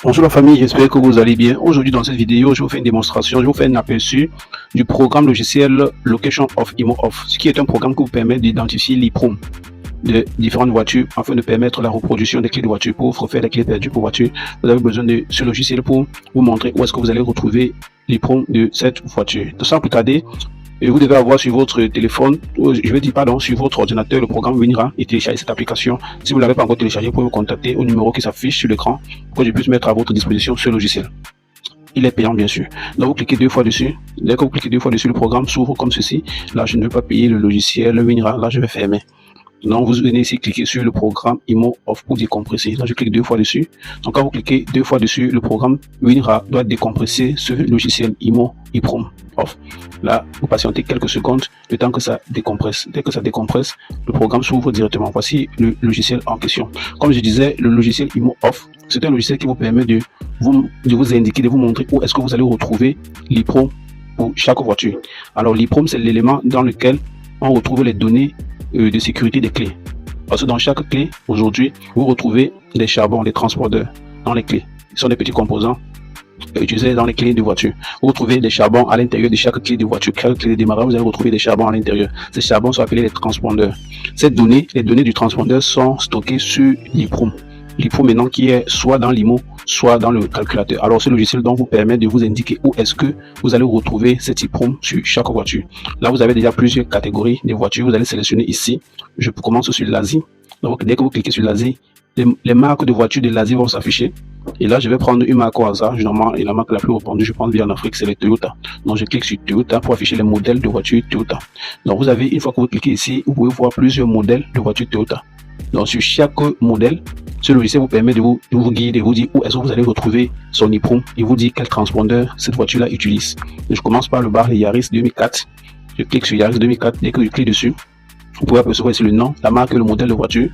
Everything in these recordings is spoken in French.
Bonjour la famille, j'espère que vous allez bien. Aujourd'hui dans cette vidéo, je vous fais une démonstration, je vous fais un aperçu du programme logiciel Location of Imo Off, ce qui est un programme qui vous permet d'identifier l'IPROM de différentes voitures afin de permettre la reproduction des clés de voiture. Pour refaire les clés perdues pour voiture, vous avez besoin de ce logiciel pour vous montrer où est-ce que vous allez retrouver l'IPROM de cette voiture. Sans plus tarder, et vous devez avoir sur votre téléphone, je vais dire pardon, sur votre ordinateur, le programme WinRAR et télécharger cette application. Si vous ne l'avez pas encore téléchargé, vous pouvez me contacter au numéro qui s'affiche sur l'écran pour que je puisse mettre à votre disposition ce logiciel. Il est payant bien sûr. Donc vous cliquez deux fois dessus. Dès que vous cliquez deux fois dessus, le programme s'ouvre comme ceci. Là, je ne veux pas payer le logiciel WinRAR. Là, je vais fermer. Donc vous venez ici cliquer sur le programme Imo Off pour décompresser. Là je clique deux fois dessus. Donc quand vous cliquez deux fois dessus, le programme WinRAR doit décompresser ce logiciel Imo IPROM Off. Là vous patientez quelques secondes le temps que ça décompresse. Dès que ça décompresse, le programme s'ouvre directement. Voici le logiciel en question. Comme je disais, le logiciel Imo Off, c'est un logiciel qui vous permet de vous indiquer, de vous montrer où est-ce que vous allez retrouver l'IPROM pour chaque voiture. Alors l'IPROM, c'est l'élément dans lequel on retrouve les données de sécurité des clés. Parce que dans chaque clé, aujourd'hui, vous retrouvez des charbons, des transpondeurs dans les clés. Ce sont des petits composants utilisés dans les clés de voiture. Vous retrouvez des charbons à l'intérieur de chaque clé de voiture. Chaque clé de démarrage, vous allez retrouver des charbons à l'intérieur. Ces charbons sont appelés les transpondeurs. Ces données, les données du transpondeur sont stockées sur l'IPROM. L'IPROM maintenant qui est soit dans l'IMO, soit dans le calculateur. Alors ce logiciel donc vous permet de vous indiquer où est-ce que vous allez retrouver cet IPROM sur chaque voiture. Là vous avez déjà plusieurs catégories de voitures. Vous allez sélectionner ici. Je commence sur l'Asie. Donc dès que vous cliquez sur l'Asie, les marques de voitures de l'Asie vont s'afficher. Et là je vais prendre une marque au hasard. Généralement, et la marque la plus répandue, je pense bien en Afrique, c'est les Toyota. Donc je clique sur Toyota pour afficher les modèles de voitures Toyota. Donc vous avez, une fois que vous cliquez ici, vous pouvez voir plusieurs modèles de voitures Toyota. Donc sur chaque modèle, ce logiciel vous permet de vous guider, de vous dire où est-ce que vous allez retrouver son IPROM. Il vous dit quel transpondeur cette voiture-là utilise. Je commence par le bar, les Yaris 2004. Je clique sur Yaris 2004. Dès que je clique dessus, vous pouvez apercevoir ici le nom, la marque, le modèle de voiture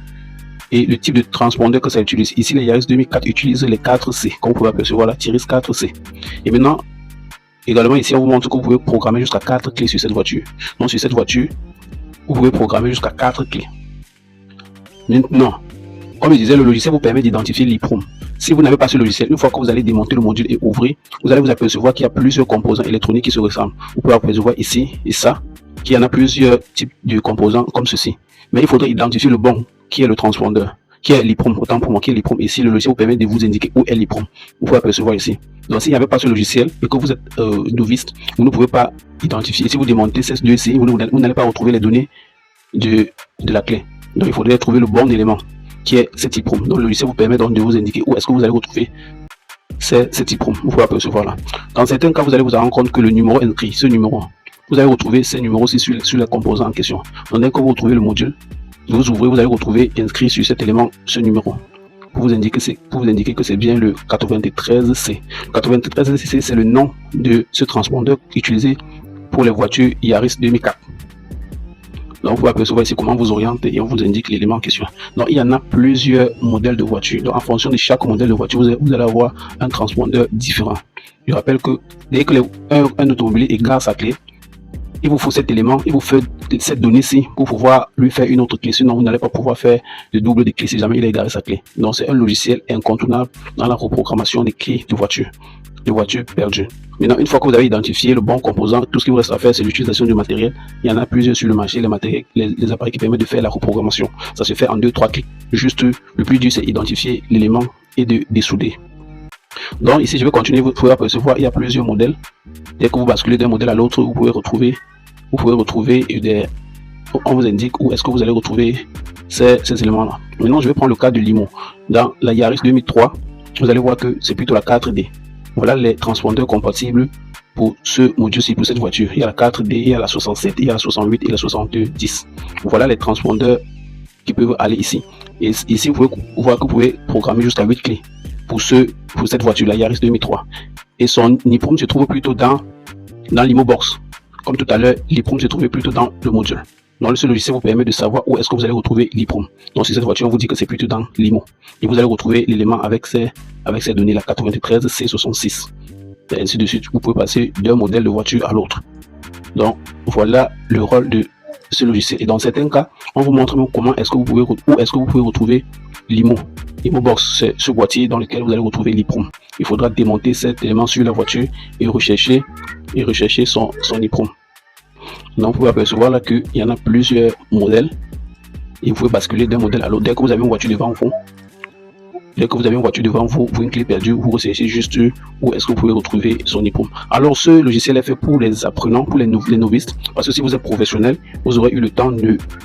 et le type de transpondeur que ça utilise. Ici, les Yaris 2004 utilisent les 4C, comme vous pouvez apercevoir la Tiris 4C. Et maintenant, également ici, on vous montre que vous pouvez programmer jusqu'à 4 clés sur cette voiture. Donc sur cette voiture, vous pouvez programmer jusqu'à 4 clés. Maintenant, comme je disais, le logiciel vous permet d'identifier l'IPROM. Si vous n'avez pas ce logiciel, une fois que vous allez démonter le module et ouvrir, vous allez vous apercevoir qu'il y a plusieurs composants électroniques qui se ressemblent. Vous pouvez apercevoir ici et ça, qu'il y en a plusieurs types de composants comme ceci. Mais il faudrait identifier le bon, qui est le transpondeur, qui est l'IPROM. Autant pour moi, qui est l'IPROM. Ici, le logiciel vous permet de vous indiquer où est l'IPROM. Vous pouvez apercevoir ici. Donc, s'il n'y avait pas ce logiciel et que vous êtes novice, vous ne pouvez pas identifier. Si vous démontez ces deux-ci, vous n'allez pas retrouver les données de la clé. Donc, il faudrait trouver le bon élément, qui est cet IPROM. Donc le logiciel vous permet donc de vous indiquer où est-ce que vous allez retrouver cet IPROM. Vous pouvez apercevoir là. Dans certains cas, vous allez vous rendre compte que le numéro inscrit, ce numéro, vous allez retrouver ces numéros aussi sur les composants en question. Donc dès que vous retrouvez le module, vous ouvrez, vous allez retrouver inscrit sur cet élément ce numéro. Pour vous indiquer que c'est bien le 93C. Le 93C, c'est le nom de ce transpondeur utilisé pour les voitures Yaris 2004. Donc vous pouvez apercevoir ici comment vous orientez et on vous indique l'élément en question. Donc il y en a plusieurs modèles de voitures. Donc en fonction de chaque modèle de voiture, vous allez avoir un transpondeur différent. Je rappelle que dès que un automobile égare sa clé, il vous faut cet élément, il vous faut cette donnée-ci pour pouvoir lui faire une autre clé. Sinon vous n'allez pas pouvoir faire de double de clé si jamais il a égaré sa clé. Donc c'est un logiciel incontournable dans la reprogrammation des clés de voitures perdues. Maintenant, une fois que vous avez identifié le bon composant, tout ce qu'il vous reste à faire, c'est l'utilisation du matériel. Il y en a plusieurs sur le marché, les appareils qui permettent de faire la reprogrammation. Ça se fait en 2-3 clics. Juste, le plus dur, c'est identifier l'élément et de dessouder. Donc ici, je vais continuer. Vous pouvez apercevoir, il y a plusieurs modèles. Dès que vous basculez d'un modèle à l'autre, vous pouvez retrouver on vous indique où est-ce que vous allez retrouver ces éléments-là. Maintenant, je vais prendre le cas de l'IMO. Dans la Yaris 2003, vous allez voir que c'est plutôt la 4D. Voilà les transpondeurs compatibles pour ce module-ci, pour cette voiture. Il y a la 4D, il y a la 67, il y a la 68 et la 6210. Voilà les transpondeurs qui peuvent aller ici. Et ici, vous pouvez voir que vous pouvez programmer jusqu'à 8 clés pour cette voiture, la Yaris 2003. Et son IPROM se trouve plutôt dans l'IMO Box. Comme tout à l'heure, l'IPROM se trouvait plutôt dans le module. Donc ce logiciel vous permet de savoir où est-ce que vous allez retrouver l'IPROM. Donc sur cette voiture, on vous dit que c'est plutôt dans l'IMO. Et vous allez retrouver l'élément avec ces données, la 93 C66. Et ainsi de suite, vous pouvez passer d'un modèle de voiture à l'autre. Donc voilà le rôle de ce logiciel. Et dans certains cas, on vous montre même comment est-ce que vous pouvez, où est-ce que vous pouvez retrouver l'IMO. IMOBox, c'est ce boîtier dans lequel vous allez retrouver l'IPROM. Il faudra démonter cet élément sur la voiture et rechercher son IPROM. Donc, vous pouvez apercevoir là qu'il y en a plusieurs modèles. Et vous pouvez basculer d'un modèle à l'autre. Dès que vous avez une voiture devant vous, vous une clé perdue, vous recherchez juste où est-ce que vous pouvez retrouver son IPROM. Alors, ce logiciel est fait pour les apprenants, pour les novices, parce que si vous êtes professionnel, vous aurez eu le temps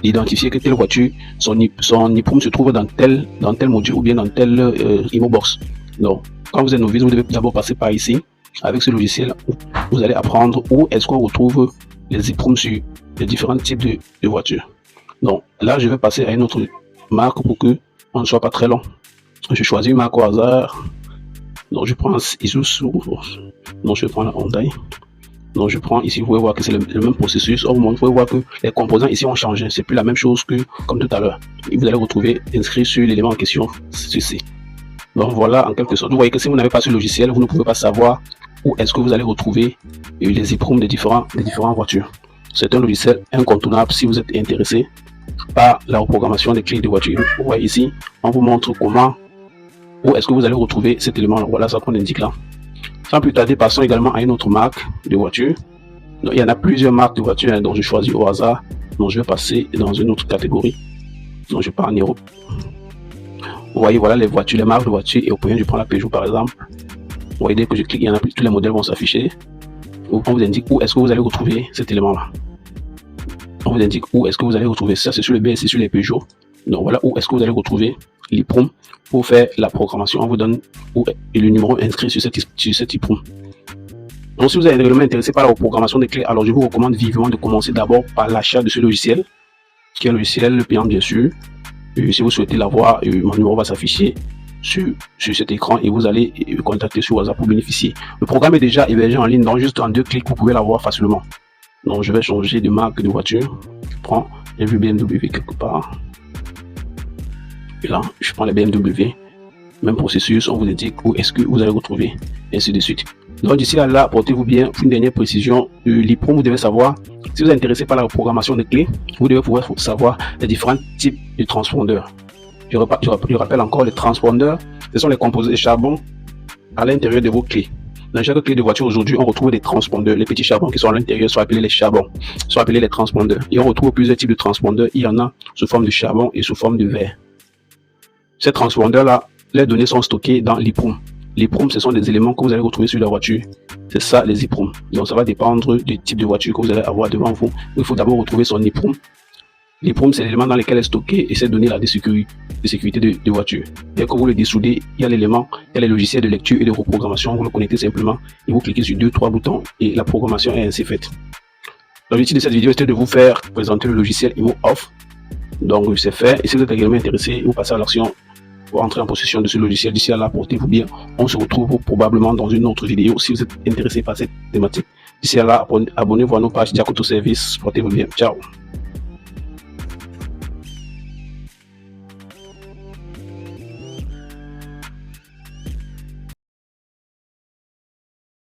d'identifier que telle voiture, son IPROM se trouve dans tel module ou bien dans tel IMOBox. Donc, quand vous êtes novice, vous devez d'abord passer par ici. Avec ce logiciel, vous allez apprendre où est-ce qu'on retrouve les IPROM sur les différents types de voitures. Donc, là, je vais passer à une autre marque pour que on ne soit pas très long. Je choisis une marque au hasard. Donc je prends Isuzu. Donc je prends la Hyundai. Donc je prends ici, vous pouvez voir que c'est le même processus. Vous pouvez voir que les composants ici ont changé. C'est plus la même chose que comme tout à l'heure. Et vous allez retrouver inscrit sur l'élément en question ceci. Donc voilà, en quelque sorte. Vous voyez que si vous n'avez pas ce logiciel, vous ne pouvez pas savoir où est-ce que vous allez retrouver les IPROM des différentes voitures. C'est un logiciel incontournable si vous êtes intéressé par la reprogrammation des clés de voiture. Vous voyez ici, on vous montre comment, où est-ce que vous allez retrouver cet élément. Voilà ça qu'on indique là. Sans plus tarder, passons également à une autre marque de voiture. Donc, il y en a plusieurs marques de voitures hein, dont je choisis au hasard. Donc je vais passer dans une autre catégorie. Donc je pars en Europe. Vous voyez, voilà les voitures, les marques de voitures. Et au point, je prends la Peugeot par exemple. Vous voyez, dès que je clique, il y en a plus, tous les modèles vont s'afficher. On vous indique où est-ce que vous allez retrouver cet élément là. On vous indique où est-ce que vous allez retrouver ça. C'est sur le BS, c'est sur les Peugeot. Donc voilà où est-ce que vous allez retrouver l'IPROM pour faire la programmation. On vous donne où est le numéro inscrit sur cet IPROM. Donc si vous êtes réellement intéressé par la reprogrammation des clés, alors je vous recommande vivement de commencer d'abord par l'achat de ce logiciel, qui est un logiciel payant bien sûr. Si vous souhaitez l'avoir, mon numéro va s'afficher sur cet écran et vous allez contacter sur WhatsApp pour bénéficier. Le programme est déjà hébergé en ligne, donc juste en 2 clics vous pouvez l'avoir facilement. Donc je vais changer de marque de voiture. Je prends, j'ai vu BMW quelque part. Et là, je prends les BMW. Même processus, on vous indique où est-ce que vous allez retrouver, et ainsi de suite. Donc d'ici là, portez-vous bien. Une dernière précision, l'IPROM, vous devez savoir, si vous êtes intéressé par la reprogrammation des clés, vous devez pouvoir savoir les différents types de transpondeurs. Je rappelle encore, les transpondeurs, ce sont les composés de charbon à l'intérieur de vos clés. Dans chaque clé de voiture aujourd'hui, on retrouve des transpondeurs. Les petits charbons qui sont à l'intérieur sont appelés les charbons, sont appelés les transpondeurs. Et on retrouve plusieurs types de transpondeurs. Il y en a sous forme de charbon et sous forme de verre. Ces transpondeurs-là, les données sont stockées dans l'IPROM. L'IPROM, ce sont des éléments que vous allez retrouver sur la voiture. C'est ça les IPROM. Donc ça va dépendre du type de voiture que vous allez avoir devant vous. Il faut d'abord retrouver son IPROM. L'IPROM, c'est l'élément dans lequel est stocké et ces données-là de sécurité de voiture. Dès que vous le dessoudez, il y a l'élément, il y a les logiciels de lecture et de reprogrammation. Vous le connectez simplement et vous cliquez sur 2-3 boutons et la programmation est ainsi faite. L'objectif de cette vidéo était de vous faire présenter le logiciel IMOOFF. Donc c'est fait. Et si vous êtes également intéressé, vous passez à l'action pour entrer en possession de ce logiciel. D'ici là, portez-vous bien. On se retrouve probablement dans une autre vidéo si vous êtes intéressé par cette thématique. D'ici là, abonnez-vous à nos pages Diakoto Service. Portez-vous bien. Ciao.